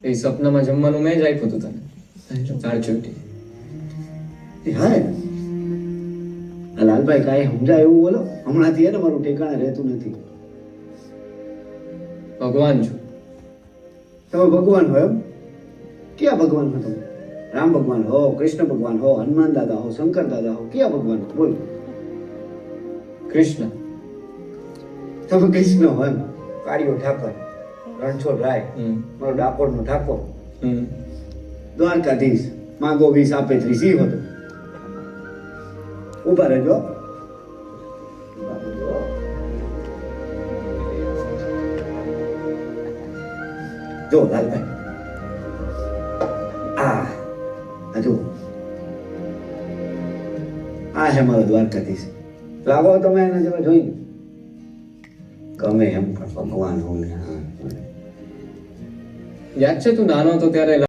એ સપનામાં જમવાનું મેં જ આપ્યું હતું તને ચાર ચૂંટી. હા આ લાલભાઈ કાંઈ સમજાય એવું બોલો. હમણાંથી એને મારું ઠેકાણે રહેતું નથી. ભગવાન છું. તમે ભગવાન હો એમ? ક્યાં ભગવાન હો તમે? રામ ભગવાન હો, કૃષ્ણ ભગવાન હો, હનુમાન દાદા હો, શંકર દાદા હો, ક્યાં ભગવાન હો બોલો? કૃષ્ણ. તમે કૃષ્ણ હો એમ? કાળિયો ઠાકર, રણછોડ રાય, મારો ડાકોરનો ઠાકોર, દ્વારકાધીશ, માંગો 20 આપે 30 ઈ હતો. ઉભા રહેજો. જો લાલભાઈ, આ જો આ હે મારો દ્વારકાધીશ. લાગો તમે એને જેવા જોઈને ગમે એમ પણ ભગવાન હું યાદ છે તું નાનો હતો ત્યારે